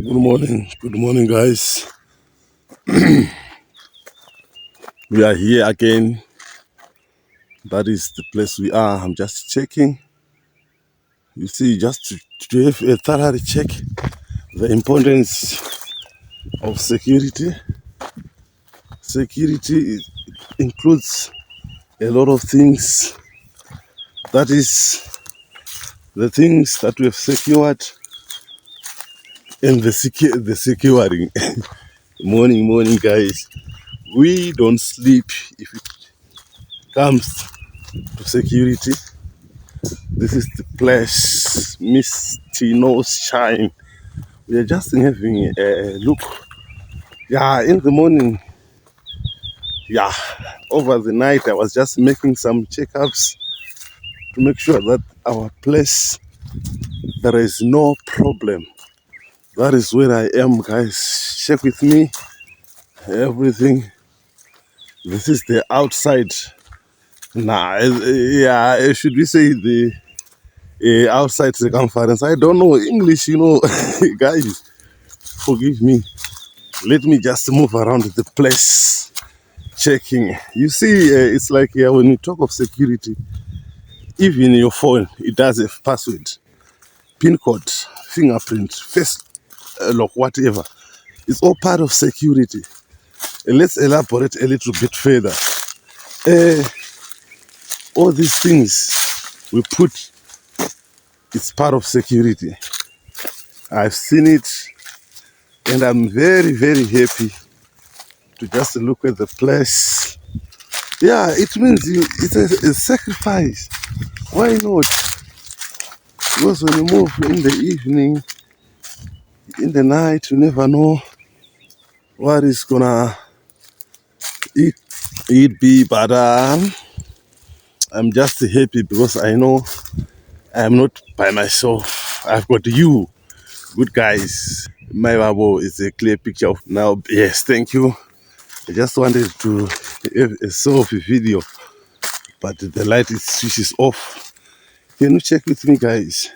Good morning, guys. We are here again. That is the place we are. I'm just checking. You see, just to have a thorough check the importance of security. Security includes a lot of things. That is the things that we have secured and the securing. Morning, guys. We don't sleep if it comes to security. This is the place, misty, no shine. We are just having a look. Yeah, in the morning, yeah, over the night, I was just making some checkups to make sure that our place, there is no problem. That is where I am, guys. Check with me, everything. This is the outside. Yeah, should we say the outside circumference? I don't know English, guys. Forgive me. Let me just move around the place, checking. You see, it's like when you talk of security, even your phone, it does a password, pin code, fingerprint, face lock, whatever. It's all part of security. Let's elaborate a little bit further. All these things we put, it's part of security. I've seen it, and I'm very, very happy to just look at the place. Yeah, it means it's a sacrifice. Why not? Because when you move in the evening, in the night, you never know what is gonna it be. But I'm just happy because I know I'm not by myself. I've got you, good guys. My babo is a clear picture of now. Yes, thank you. I just wanted to have a selfie video, but the light is switches off. Can you check with me, guys?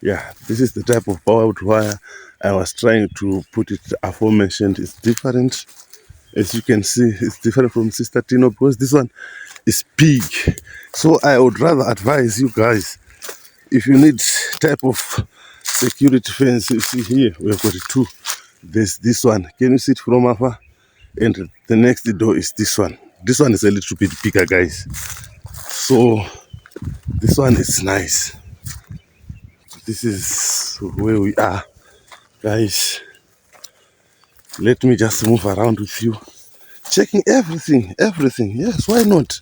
Yeah, this is the type of powered wire I was trying to put it aforementioned. It's different. As you can see, it's different from Sister Tino because this one is big. So I would rather advise you guys, if you need type of security fence, you see here, we've got two. There's this one. Can you see it from afar? And the next door is this one. This one is a little bit bigger, guys. So this one is nice. This is where we are, guys. Let me just move around with you, checking everything. Yes, why not?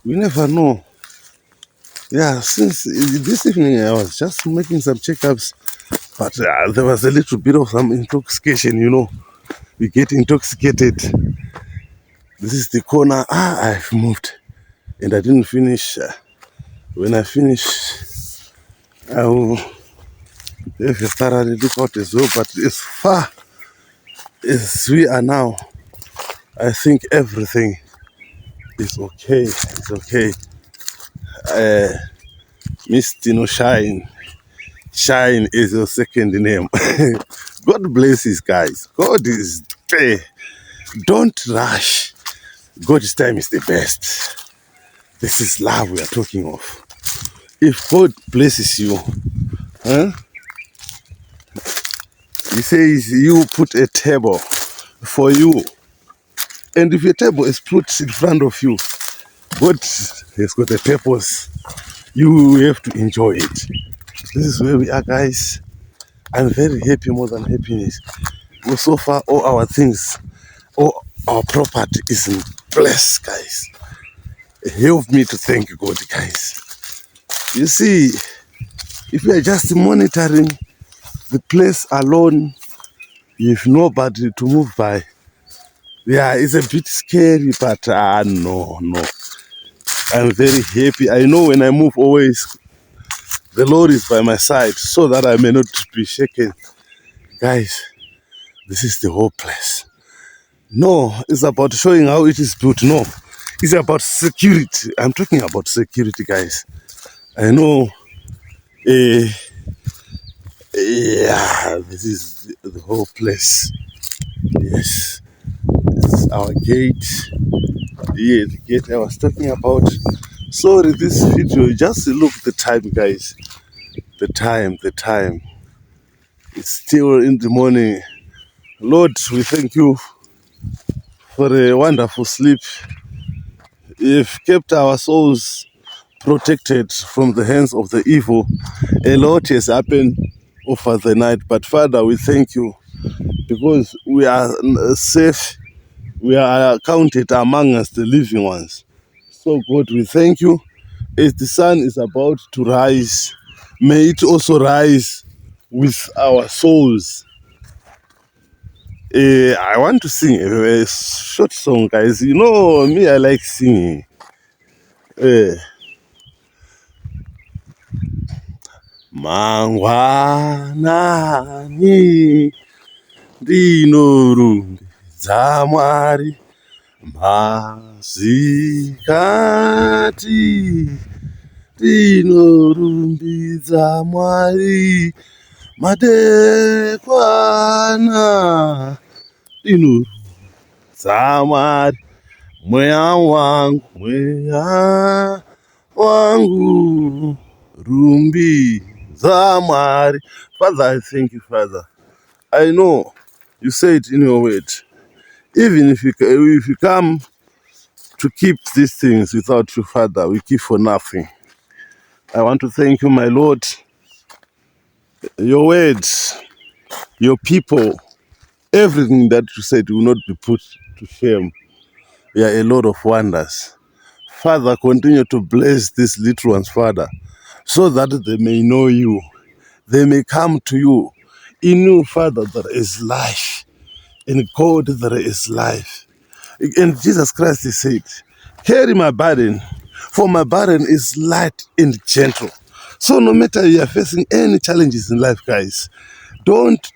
We never know. Yeah, since this evening I was just making some checkups, but there was a little bit of some intoxication. We get intoxicated. This is the corner. I've moved, and I didn't finish. When I finish, I will have a thorough look out as well. But as far as we are now, I think everything is okay. It's okay. Miss Tino Shine. Shine is your second name. God bless you, guys. God is there. Don't rush. God's time is the best. This is love we are talking of. If God blesses you, He says you put a table for you. And if your table is put in front of you, God has got a purpose. You have to enjoy it. This is where we are, guys. I'm very happy, more than happiness. Well, so far, all our things, all our property is in place, guys. Help me to thank God, guys. You see, if you are just monitoring the place alone, you have nobody to move by. Yeah, it's a bit scary, but no. I'm very happy. I know when I move always, the Lord is by my side so that I may not be shaken. Guys, this is the whole place. No, it's about showing how it is built. No, it's about security. I'm talking about security, guys. I know Yeah, this is the whole place. Yes, it's our gate. Yeah, the gate I was talking about. Sorry, this video, just look the time, guys. The time. It's still in the morning. Lord, we thank you for a wonderful sleep. You've kept our souls protected from the hands of the evil. A lot has happened over the night, but Father, we thank you because we are safe. We are counted among us, the living ones. So, God, we thank you. As the sun is about to rise, may it also rise with our souls. I want to sing a short song, guys. You know me, I like singing. Eh, Mangwanani ndinorumbidza Mwari, masikati ndinorumbidza Mwari, madekwana ndinorumbidza Mwari, mweya wangu rumbidza Mwari. Father, I thank you, Father. I know you say it in your word. Even if you come to keep these things without you, Father, we keep for nothing. I want to thank you, my Lord. Your words, your people, everything that you said will not be put to shame. You are a Lord of wonders. Father, continue to bless these little ones, Father, so that they may know you. They may come to you. In you, Father, there is life. In God, there is life. And Jesus Christ, he said, carry my burden, for my burden is light and gentle. So no matter you are facing any challenges in life, guys, don't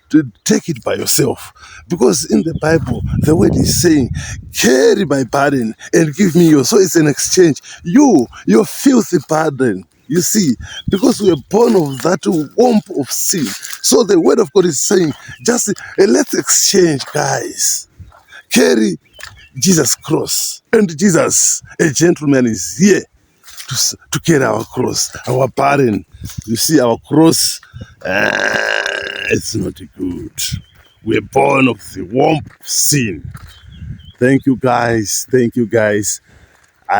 take it by yourself. Because in the Bible, the word is saying, carry my burden and give me yours. So it's an exchange. Your filthy burden, you see, because we are born of that womb of sin. So the word of God is saying, just let's exchange, guys. Carry Jesus' cross. And Jesus, a gentleman, is here to carry our cross, our burden. You see, our cross, it's not good. We're born of the womb of sin. Thank you, guys. Thank you, guys.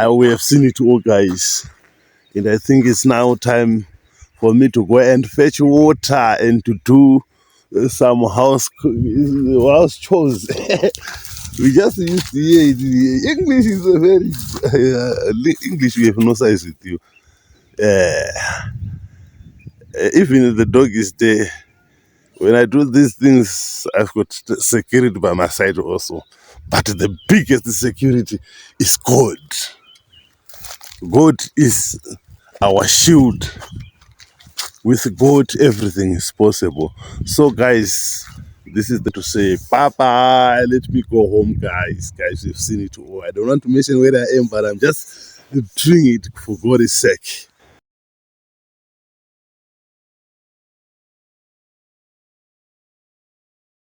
We have seen it all, guys. And I think it's now time for me to go and fetch water and to do some house chores. We just used to hear it. English is a very English. We have no size with you. Even the dog is there. When I do these things, I've got security by my side also. But the biggest security is God. God is our shield. With God, everything is possible. So, guys, this is to say bye bye. Let me go home, guys. Guys, you've seen it all. I don't want to mention where I am, but I'm just doing it for God's sake.